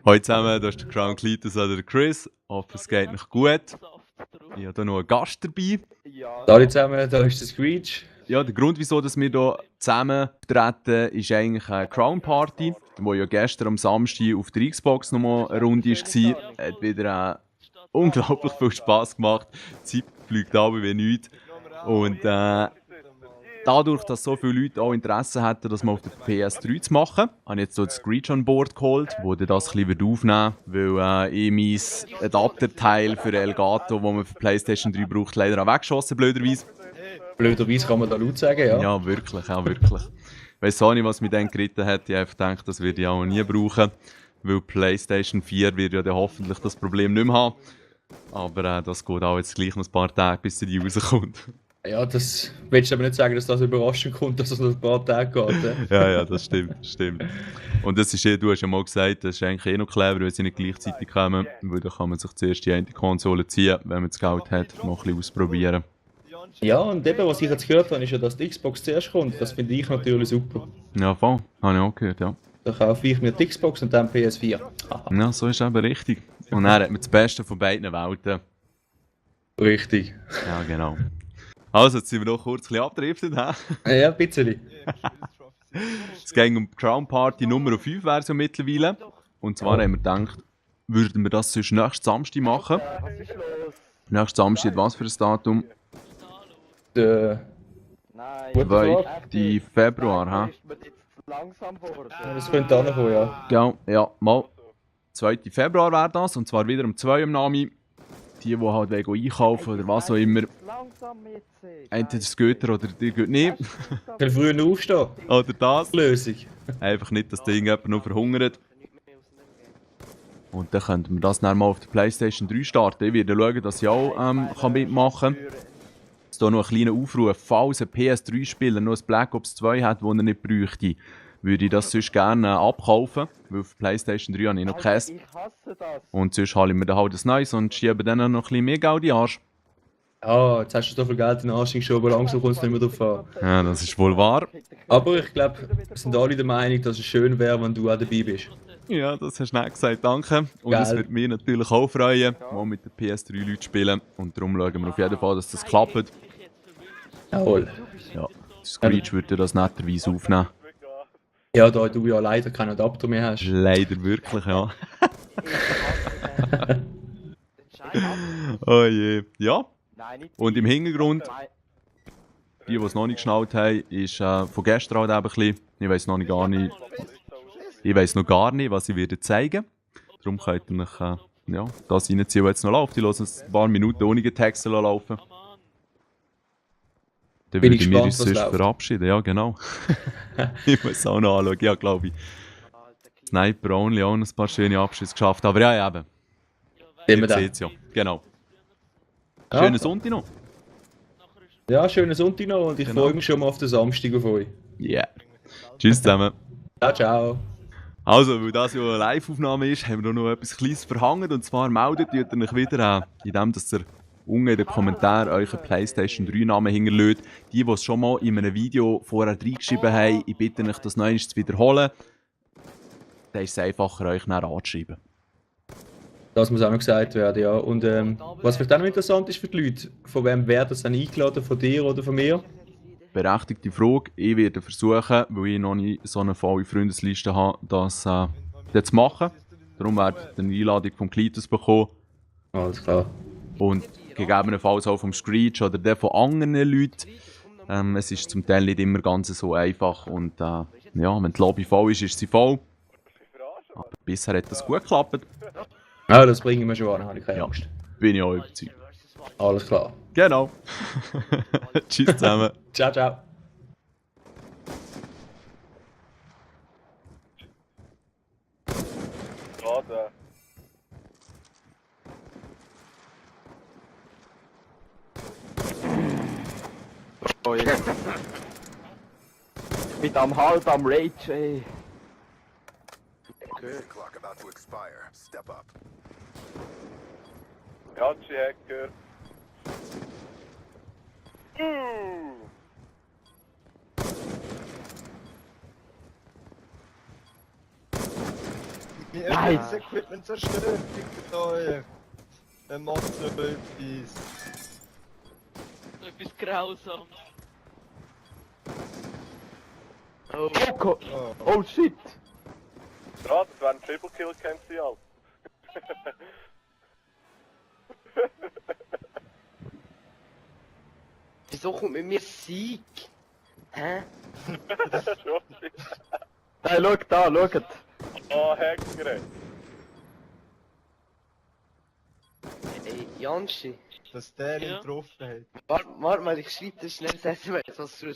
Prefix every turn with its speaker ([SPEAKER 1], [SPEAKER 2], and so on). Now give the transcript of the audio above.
[SPEAKER 1] Hallo zusammen, das ist der Crown Cletus oder der Chris. Hoffe, es geht noch gut. Ich habe hier noch einen Gast dabei.
[SPEAKER 2] Hallo zusammen, da ist der Screech.
[SPEAKER 1] Ja, der Grund, wieso dass wir hier zusammen treten, ist eigentlich eine Crown Party, die ja gestern am Samstag auf der Xbox nochmal eine Runde war. Hat wieder unglaublich viel Spass gemacht. Die Zeit fliegt ab wie nichts. Und dadurch, dass so viele Leute auch Interesse hatten, das mal auf der PS3 zu machen, habe ich jetzt so das Screech an Bord geholt, wo das ein bisschen aufnehmen wird, weil ich mein Adapterteil für Elgato, das man für PlayStation 3 braucht, leider auch weggeschossen, blöderweise.
[SPEAKER 2] Blöderweise kann man da laut sagen, ja.
[SPEAKER 1] Ja, wirklich, ja, wirklich. Ich weiss auch nicht, was mich dann geritten hat. Ich habe einfach gedacht, das werde ich auch nie brauchen, weil PlayStation 4 wird ja dann hoffentlich das Problem nicht mehr haben. Aber das geht auch jetzt gleich noch ein paar Tage, bis die rauskommt.
[SPEAKER 2] Ja, das willst du aber nicht sagen, dass das überraschend kommt, dass es noch ein paar Tage geht.
[SPEAKER 1] Ja, das stimmt. Und das ist du hast ja mal gesagt, das ist eigentlich noch clever, wenn sie nicht gleichzeitig kommen, weil dann kann man sich zuerst die eine Konsole ziehen, wenn man das Geld hat, noch ein bisschen ausprobieren.
[SPEAKER 2] Ja, und eben, was ich jetzt gehört habe, ist ja, dass die Xbox zuerst kommt. Das finde ich natürlich super.
[SPEAKER 1] Ja, voll. Habe ich auch gehört, ja.
[SPEAKER 2] Dann kaufe ich mir die Xbox und dann PS4. Aha.
[SPEAKER 1] Ja, so ist eben richtig. Und dann hat man das Beste von beiden Welten.
[SPEAKER 2] Richtig.
[SPEAKER 1] Ja, genau. Also, jetzt sind wir noch kurz ein bisschen abgedriftet.
[SPEAKER 2] Ja, ein bisschen.
[SPEAKER 1] Es ging um die Crown Party Nummer 5 Version mittlerweile. Und zwar haben wir gedacht, würden wir das sonst nächsten Samstag machen. Nächsten Samstag, was für ein Datum?
[SPEAKER 2] Der
[SPEAKER 1] 2. Februar, hä?
[SPEAKER 2] Das könnte auch noch kommen, ja.
[SPEAKER 1] Ja, mal. 2. Februar wäre das, und zwar wieder um 2 Uhr am Nami. Die halt einkaufen oder was auch immer. Entweder das Götter oder die geht nicht.
[SPEAKER 2] Viel früher aufstehen.
[SPEAKER 1] Oder das.
[SPEAKER 2] Lösung.
[SPEAKER 1] Einfach nicht, dass irgendjemand noch verhungert. Und dann könnten wir das dann mal auf der PlayStation 3 starten. Ich werde schauen, dass ich auch kann mitmachen kann. Jetzt hier noch ein kleiner Aufruf. Falls ein PS3-Spieler noch ein Black Ops 2 hat, das er nicht bräuchte, würde ich das sonst gerne abkaufen. Weil auf der PlayStation 3 habe ich noch keins. Und sonst hole ich mir dann halt das Neues und schiebe dann noch ein bisschen mehr Geld in den Arsch.
[SPEAKER 2] Ja, jetzt hast du so viel Geld in den Arsch geschoben, aber langsam kommt es nicht mehr drauf an.
[SPEAKER 1] Ja, das ist wohl wahr.
[SPEAKER 2] Aber ich glaube, wir sind alle der Meinung, dass es schön wäre, wenn du auch dabei bist.
[SPEAKER 1] Ja, das hast du nicht gesagt, danke. Und
[SPEAKER 2] Geil.
[SPEAKER 1] es wird mich natürlich auch freuen, mal mit den PS3-Leuten spielen. Und darum schauen wir auf jeden Fall, dass das klappt.
[SPEAKER 2] Jawohl.
[SPEAKER 1] Ja, Screech würde das netterweise aufnehmen.
[SPEAKER 2] Ja, da du ja leider keinen Adapter mehr hast.
[SPEAKER 1] Leider wirklich, ja. Oh je. Ja, und im Hintergrund, die es noch nicht geschnallt haben, ist von gestern halt eben ein bisschen, ich weiss noch gar nicht, was ich werde zeigen. Darum könnt ihr euch ja, das reinziehen, was jetzt noch läuft. Ich lasse es ein paar Minuten ohne Texte laufen. Dann
[SPEAKER 2] Bin
[SPEAKER 1] würde
[SPEAKER 2] ich
[SPEAKER 1] ich mich
[SPEAKER 2] gespannt, was
[SPEAKER 1] sonst
[SPEAKER 2] läuft.
[SPEAKER 1] verabschieden. Ja, genau. Ich muss es auch noch anschauen. Ja, glaube ich. Sniper Only auch noch ein paar schöne Abschüsse geschafft. Aber ja, eben.
[SPEAKER 2] Sehen wir
[SPEAKER 1] Ihr
[SPEAKER 2] dann.
[SPEAKER 1] seht es ja. Genau.
[SPEAKER 2] Ja.
[SPEAKER 1] Schönen Sonntag noch.
[SPEAKER 2] Ja, schönen Sonntag noch und ich
[SPEAKER 1] Genau.
[SPEAKER 2] freue mich schon mal auf den Samstag auf euch.
[SPEAKER 1] Yeah. Tschüss zusammen.
[SPEAKER 2] Ciao, ciao.
[SPEAKER 1] Also, weil das ja eine Live-Aufnahme ist, haben wir noch etwas Kleines verhangen. Und zwar meldet ihr euch wieder, indem ihr unten in den Kommentaren euren PlayStation 3-Namen hinterlässt. Die es schon mal in einem Video vorher reingeschrieben haben, ich bitte euch, das noch einmal zu wiederholen. Dann ist es einfacher, euch dann anzuschreiben.
[SPEAKER 2] Das muss auch noch gesagt werden, ja. Und was vielleicht auch noch interessant ist für die Leute, von wem wäre das dann eingeladen, von dir oder von mir?
[SPEAKER 1] Berechtigte Frage. Ich werde versuchen, weil ich noch nicht so eine volle Freundesliste habe, das zu machen. Darum werdet ihr eine Einladung vom Klitus bekommen.
[SPEAKER 2] Alles klar.
[SPEAKER 1] Und gegebenenfalls auch vom Screech oder der von anderen Leuten. Es ist zum Teil nicht immer ganz so einfach. Und ja, wenn die Lobby voll ist, ist sie voll. Aber bisher hat das gut geklappt.
[SPEAKER 2] Ja, das bringen wir schon an, habe ich keine
[SPEAKER 1] Ja.
[SPEAKER 2] Angst.
[SPEAKER 1] Bin ich auch überzeugt.
[SPEAKER 2] Alles klar.
[SPEAKER 1] Genau. Tschüss zusammen.
[SPEAKER 2] Ciao, ciao.
[SPEAKER 3] Warte.
[SPEAKER 4] Oh, jetzt. Mit am Halt am Rage, ey.
[SPEAKER 3] Okay.
[SPEAKER 5] Clock about to expire. Step up.
[SPEAKER 3] Gatschi Hacker. Mein
[SPEAKER 4] Nein.
[SPEAKER 3] ganzes Equipment zerstört, fickt euch. Dann macht so etwas.
[SPEAKER 6] Etwas Grausames.
[SPEAKER 4] Oh, oh shit!
[SPEAKER 3] Ja, das wäre ein Triple Kill, kennst du ja.
[SPEAKER 7] Wieso kommt mit mir Sieg? Hä?
[SPEAKER 4] Hey, schau da, schaut!
[SPEAKER 3] Oh, Hacker.
[SPEAKER 7] Ey, Janschi.
[SPEAKER 3] Dass der
[SPEAKER 6] Ja.
[SPEAKER 3] ihn getroffen hat.
[SPEAKER 7] Warte mal, ich schreibe dir schnell das SMS, was du